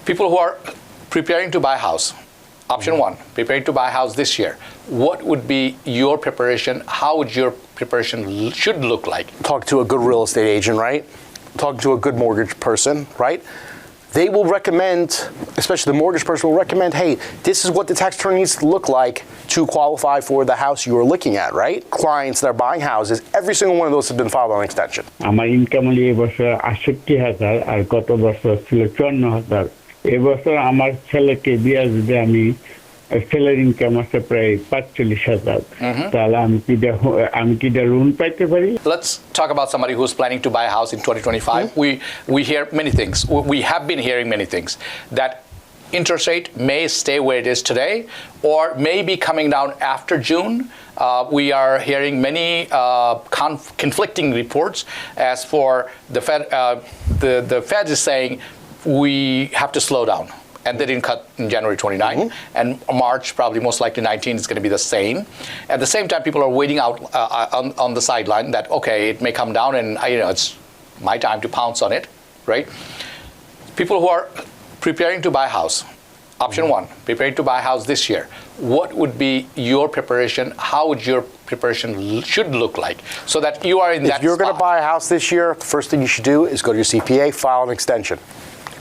People who are preparing to buy a house, option one, preparing to buy a house this year, what would be your preparation? How would your preparation should look like? Talk to a good real estate agent, right? Talk to a good mortgage person, right? They will recommend, especially the mortgage person will recommend, hey, this is what the tax return needs to look like to qualify for the house you are looking at, right? Clients that are buying houses, every single one of those have been filed on extension. আমার income হলো এবছর ৬৮,০০০ আর গত বছর ছিল ৫৪,০০০। এবছর আমার ছেলেকে বিয়ে দিতে আমি ছেলের ইনকাম আছে প্রায় ৪৫,০০০। তাহলে আমি কি লোন পাইতে পারি? Let's talk about somebody who's planning to buy a house in 2025. We hear many things. We have been hearing many things. That interest rate may stay where it is today or may be coming down after June. We are hearing many conflicting reports. As for the Fed, the Fed is saying we have to slow down. And they didn't cut in January 29. And March, probably most likely 19, is going to be the same. At the same time, people are waiting out on the sideline that, okay, it may come down and it's my time to pounce on it, right? People who are preparing to buy a house, option one, preparing to buy a house this year, what would be your preparation? How would your preparation should look like so that you are in that If you're going to buy a house this year, the first thing you should do is go to your CPA, file an extension.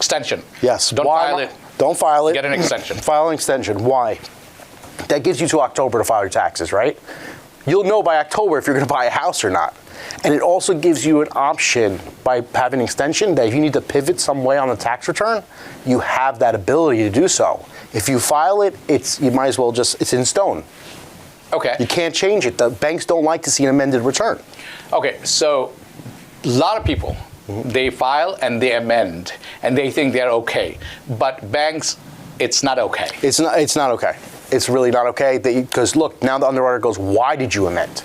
Extension. Yes. Don't file it. Don't file it. Get an extension. File an extension. Why? That gives you till October to file your taxes, right? You'll know by October if you're going to buy a house or not. And it also gives you an option by having an extension that if you need to pivot some way on the tax return, you have that ability to do so. If you file it, you might as well it's in stone. Okay. You can't change it. The banks don't like to see an amended return. Okay, so a lot of people, they file and they amend and they think they're okay. But banks, it's not okay. It's not okay. It's really not okay because look, now the underwriter goes, why did you amend?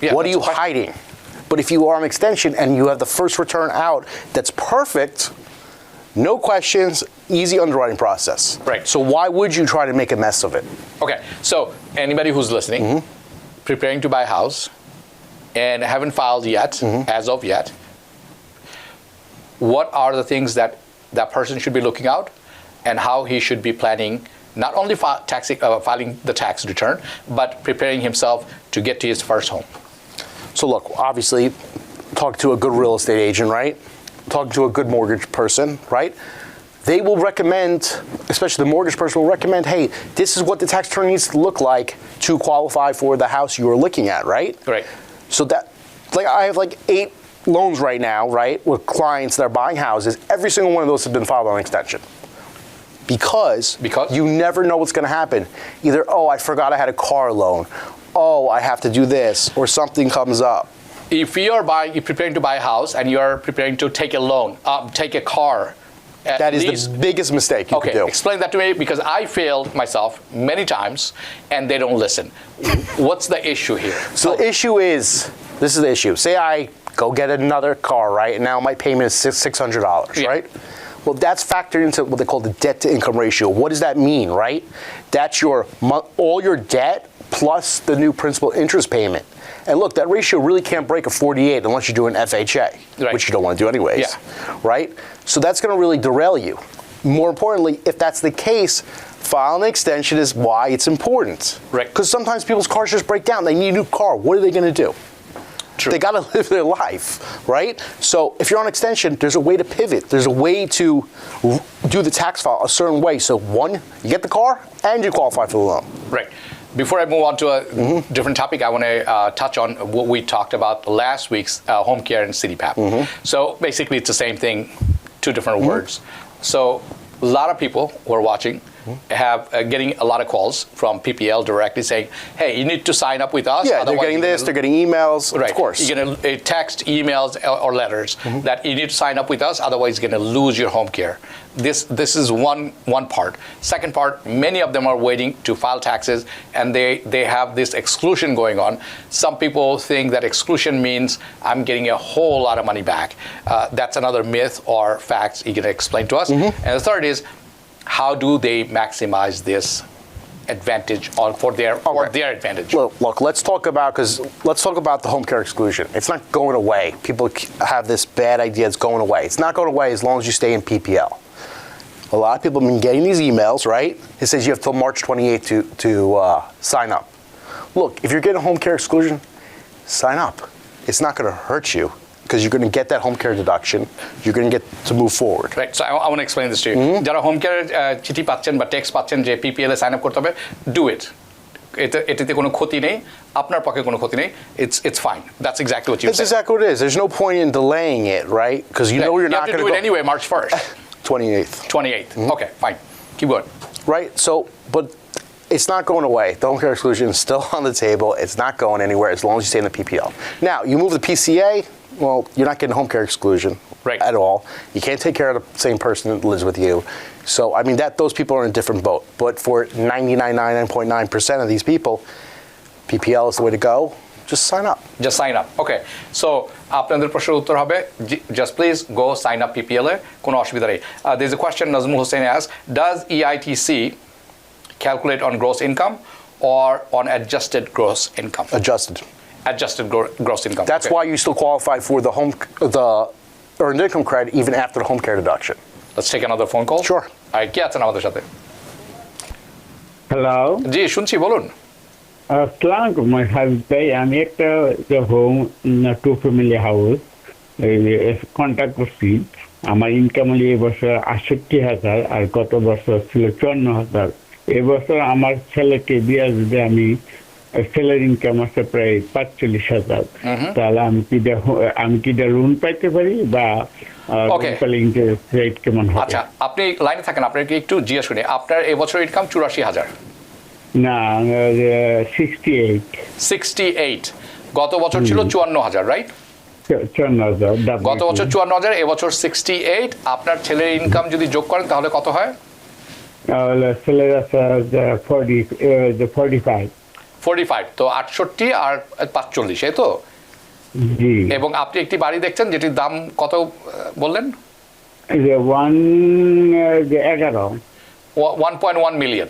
Yeah, what are you hiding? But if you are on extension and you have the first return out that's perfect, no questions, easy underwriting process. Right. So why would you try to make a mess of it? Okay, so anybody who's listening, preparing to buy a house and haven't filed yet, as of yet, what are the things that that person should be looking out and how he should be planning not only filing the tax return, but preparing himself to get to his first home? So look, obviously, talk to a good real estate agent, right? Talk to a good mortgage person, right? They will recommend, especially the mortgage person will recommend, hey, this is what the tax return needs to look like to qualify for the house you are looking at, right? Right. So that, I have 8 loans right now, right, with clients that are buying houses. Every single one of those have been filed on extension. Because you never know what's going to happen. Either, oh, I forgot I had a car loan. Oh, I have to do this, or something comes up. If you're preparing to buy a house and you're preparing to take a loan, take a car, that is the biggest mistake you could do. Explain that to me because I failed myself many times and they don't listen. What's the issue here? So the issue is, this is the issue. Say I go get another car, right? And now my payment is $600, right? Well, that's factored into what they call the debt to income ratio. What does that mean, right? That's all your debt plus the new principal interest payment. And look, that ratio really can't break a 48 unless you do an FHA, which you don't want to do anyways, right? So that's going to really derail you. More importantly, if that's the case, file an extension is why it's important. Right. Because sometimes people's cars just break down. They need a new car. What are they going to do? True. They got to live their life, right? So if you're on extension, there's a way to pivot. There's a way to do the tax file a certain way. So one, you get the car and you qualify for the loan. Right. Before I move on to a different topic, I want to touch on what we talked about last week's home care and CityPap. So basically, it's the same thing, 2 different words. So a lot of people who are watching have getting a lot of calls from PPL directly saying, hey, you need to sign up with us. Yeah, they're getting this, they're getting emails, right. Of course. You're going to text, emails, or letters that you need to sign up with us, otherwise you're going to lose your home care. This is one part. Second part, many of them are waiting to file taxes and they have this exclusion going on. Some people think that exclusion means I'm getting a whole lot of money back. That's another myth or fact you can explain to us. And the third is, how do they maximize this advantage for their advantage? Look, let's talk about the home care exclusion. It's not going away. People have this bad idea it's going away. It's not going away as long as you stay in PPL. A lot of people have been getting these emails, right? It says you have till March 28th to sign up. Look, if you're getting a home care exclusion, sign up. It's not going to hurt you because you're going to get that home care deduction. You're going to get to move forward. Right. So I want to explain this to you. যারা home care চিঠি পাচ্ছেন বা text পাচ্ছেন যে PPL এ sign up করতে হবে, do it. এটাতে কোনো ক্ষতি নেই, আপনার পক্ষে কোনো ক্ষতি নেই। It's fine. That's exactly what you said. That's exactly what it is. There's no point in delaying it, right? Because you know you're not going to do it anyway. March 1st. 28th. 28th. Okay, fine. Keep going. Right. So, but it's not going away. The home care exclusion is still on the table. It's not going anywhere as long as you stay in the PPL. Now, you move the PCA, well, you're not getting home care exclusion at all. You can't take care of the same person that lives with you. So, I mean, those people are in a different boat. But for 99.9% of these people, PPL is the way to go. Just sign up. Just sign up. Okay. So, আপনাদের প্রশ্নের উত্তর হবে just please go sign up PPL এ, কোনো অসুবিধা নেই। There's a question Nazmul Hussain asks, does EITC calculate on gross income or on adjusted gross income? Adjusted gross income. That's why you still qualify for the earned income credit even after the home care deduction. Let's take another phone call. Sure. কে আছেন আমাদের সাথে? Hello, জি শুনছি, বলুন। আসসালামু আলাইকুম হাবিব ভাই, আমি একটা হোম 2 ফ্যামিলি হাউস কন্ট্যাক্ট করছি। আমার ইনকাম হলো এবছর 68,000 আর গত বছর ছিল 54,000। এবছর আমার ছেলেকে বিয়ে দিতে আমি স্যালারি ইনকাম আছে প্রায় 45,000। তাহলে আমি কি লোন পাইতে পারি বা ইন্টারেস্ট রেট কেমন হবে? আচ্ছা, আপনি লাইনে থাকেন, আপনাকে একটু জিজ্ঞেস করি, আপনার এবছর ইনকাম 84,000? না, 68। 68। গত বছর ছিল 54,000, রাইট? 54,000। গত বছর 54,000, এবছর 68। আপনার ছেলের ইনকাম যদি যোগ করেন তাহলে কত হয়? ছেলের আছে 45। 45। তো 68 আর 45, এই তো? জি। এবং আপনি একটি বাড়ি দেখছেন যেটির দাম কত বললেন? 1.1 মিলিয়ন।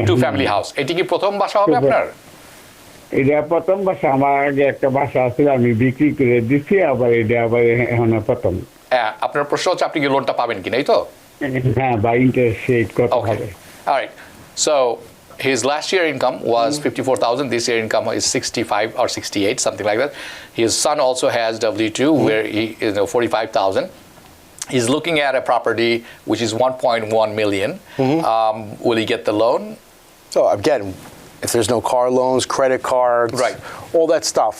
2 family house. এটি কি প্রথম বাসা হবে আপনার? এটা প্রথম বাসা। আমার আগে একটা বাসা ছিল, আমি বিক্রি করে দিচ্ছি, আবার এটা আবার এখন প্রথম। হ্যাঁ, আপনার প্রশ্ন হচ্ছে আপনি কি লোনটা পাবেন কিনা, এই তো? হ্যাঁ, বা ইন্টারেস্ট রেট কত হবে? Alright. So his last year income was 54,000. This year income is 65 or 68, something like that. His son also has W2 where he 45,000. He's looking at a property which is 1.1 million. Will he get the loan? So again, if there's no car loans, credit cards, Right. all that stuff,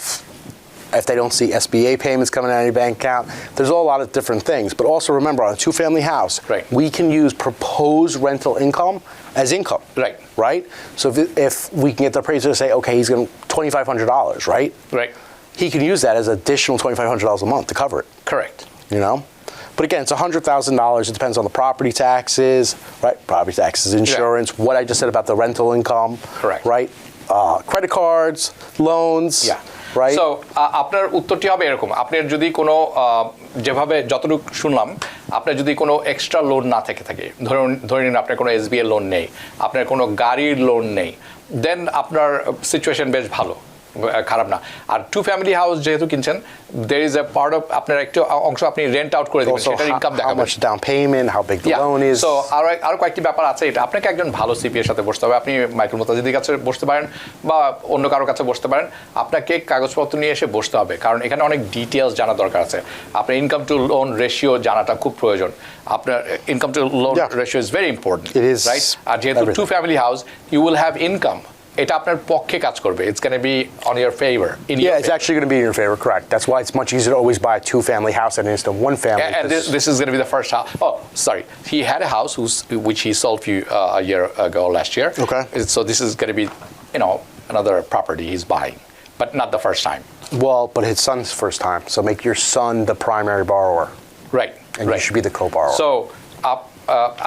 if they don't see SBA payments coming out of your bank account, there's a lot of different things. But also remember, on a 2-family house, Right. we can use proposed rental income as income. Right. Right? So if we can get the appraiser to say, okay, he's going to $2,500, right? Right. He can use that as additional $2,500 a month to cover it. Correct. You know? But again, it's $100,000. It depends on the property taxes, right? Property taxes, insurance, what I just said about the rental income. Correct. Right? Credit cards, loans. Yeah. Right? So আপনার উত্তরটি হবে এরকম, আপনার যদি কোনো যেভাবে যতটুকু শুনলাম, আপনার যদি কোনো এক্সট্রা লোন না থাকে, ধরে নিন আপনার কোনো এসবিআই লোন নেই, আপনার কোনো গাড়ির লোন নেই, দেন আপনার সিচুয়েশন বেশ ভালো, খারাপ না। আর 2 ফ্যামিলি হাউস যেহেতু কিনছেন, there is a part of আপনার একটা অংশ আপনি রেন্ট আউট করে দিবেন, সেটার ইনকাম দেখাবেন। How much down payment, how big the loan is. So আরো কয়েকটি ব্যাপার আছে। এটা আপনাকে একজন ভালো সিপিএর সাথে বসতে হবে। আপনি মাইকেল মুতাজিদের কাছে বসতে পারেন বা অন্য কারো কাছে বসতে পারেন। আপনাকে কাগজপত্র নিয়ে এসে বসতে হবে, কারণ এখানে অনেক ডিটেইলস জানা দরকার আছে। আপনার ইনকাম টু লোন রেশিও জানাটা খুব প্রয়োজন। আপনার income to loan ratio is very important, right? আর যেহেতু 2 family house, you will have income. এটা আপনার পক্ষে কাজ করবে। It's going to be on your favor. It's actually going to be in your favor, correct. That's why it's much easier to always buy a 2-family house than it is to 1 family. And this is going to be the first house. Oh, sorry. He had a house which he sold a year ago, last year. Okay. So this is going to be, another property he's buying, but not the first time. Well, but his son's first time. So make your son the primary borrower. Right. And you should be the co-borrower. So,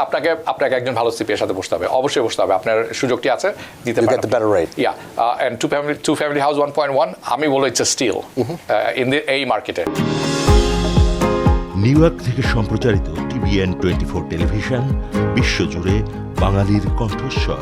আপনাকে একজন ভালো সিপিএর সাথে বসতে হবে, অবশ্যই বসতে হবে। আপনার সুযোগটি আছে, দিতে পারেন। You get the better rate. Yeah, and 2 family house 1.1, আমি বলবো it's a steal in the A market. New York থেকে সম্প্রচারিত TVN 24 টেলিভিশন, বিশ্বজুড়ে বাঙালির কণ্ঠস্বর।